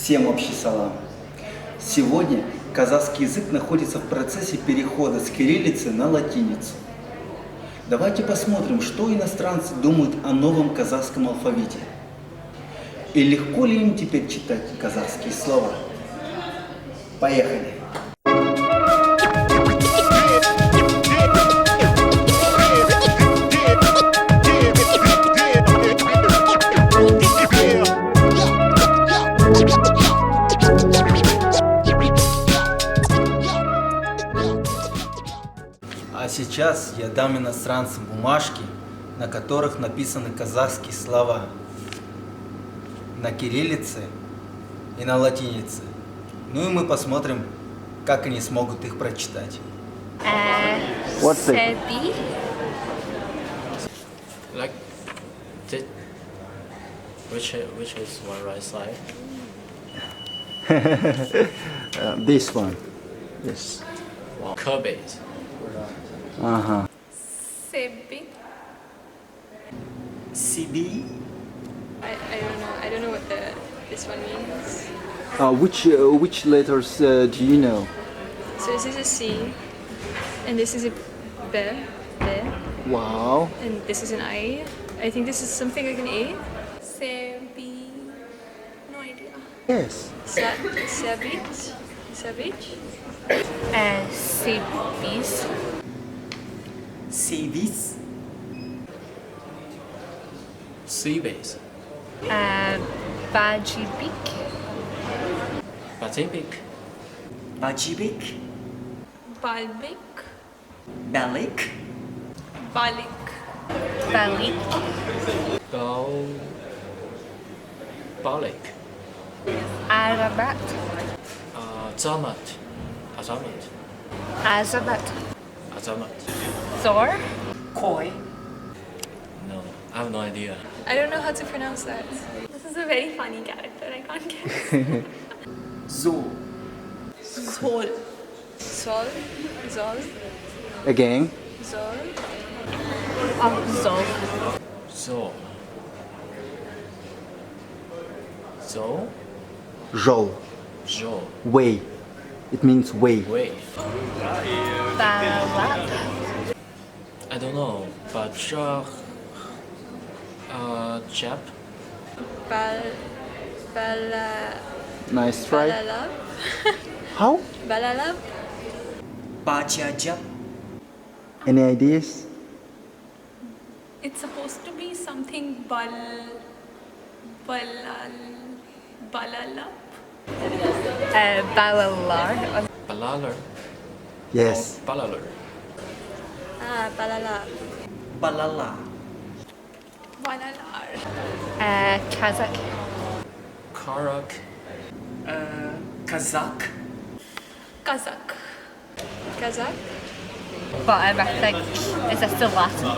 Всем общий салам. Сегодня казахский язык находится в процессе перехода с кириллицы на латиницу. Давайте посмотрим, что иностранцы думают о новом казахском алфавите. И легко ли им теперь читать казахские слова? Поехали! А сейчас я дам иностранцам бумажки, на которых написаны казахские слова на кириллице и на латинице. Ну и мы посмотрим, как они смогут их прочитать. Sebi. Like this, which is one right side? This one. Yes. Wow. Curved. Ага. Sebi. CB. I don't know what this one means. Which letters do you know? So this is a C, and this is a B, Wow. and this is an I. I think this is something like an A. Sebi. No idea. Yes. Savage. Sebis. CBs. C base. Bajibik. Pacific. Bajibik. Balbik. Balik. Balik. Balik. Balik. Arabat. Azamat. Azabat. Thor. Koi. No, I have no idea. I don't know how to pronounce that. This is a very funny character. I can't guess. Zo. Sol. Sol. Zol. Again. Zol. Zol. So. Жол. Jo. Way. It means way. Wait. Balap. I don't know, but chap. Nice try. Balalab. How? Balalab. Bajajab. Any ideas? It's supposed to be something balalab. Balalar. Balalar. Yes. Balalar. Balalab. Balala. Balalar. Kazakh. Karak. Kazakh. Kazakh. But I think is this the Latin?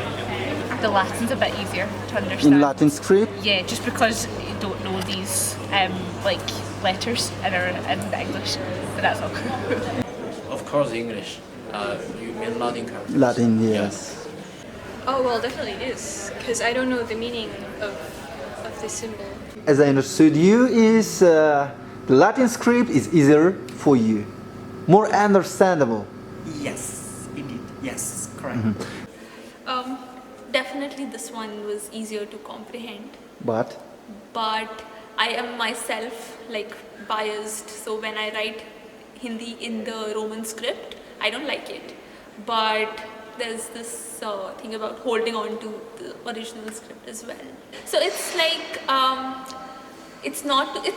The Latin's a bit easier to understand. In Latin script? Yeah, just because you don't know these like letters in English, but that's all. Of course, English. You mean Latin characters? Latin, yes. Oh well, definitely it is, because I don't know the meaning of this symbol. As I understood you, is the Latin script is easier for you, more understandable. Yes, indeed. Yes, correct. Definitely this one was easier to comprehend. But I am myself like biased, so when I write Hindi in the Roman script, I don't like it. But there's this thing about holding on to the original script as well. So it's like it's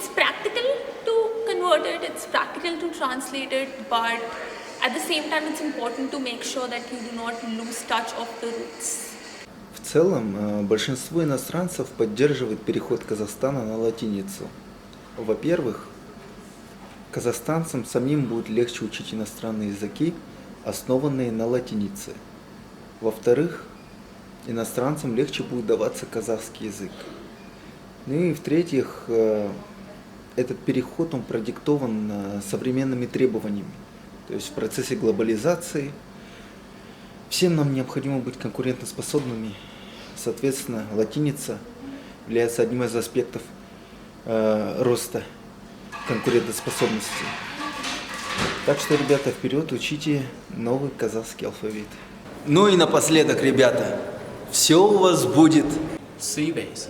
practical to convert it, it's practical to translate it, but at the same time it's important to make sure that you do not lose touch of the roots. в целом большинство иностранцев поддерживает переход Казахстана на латиницу. Во-первых, казахстанцам самим будет легче учить иностранные языки, основанные на латинице. Во-вторых, иностранцам легче будет даваться казахский язык. Ну и в-третьих, этот переход он продиктован современными требованиями. То есть в процессе глобализации всем нам необходимо быть конкурентоспособными. Соответственно, латиница является одним из аспектов роста конкурентоспособности. Так что, ребята, вперед, учите новый казахский алфавит. Ну и напоследок, ребята, все у вас будет C base.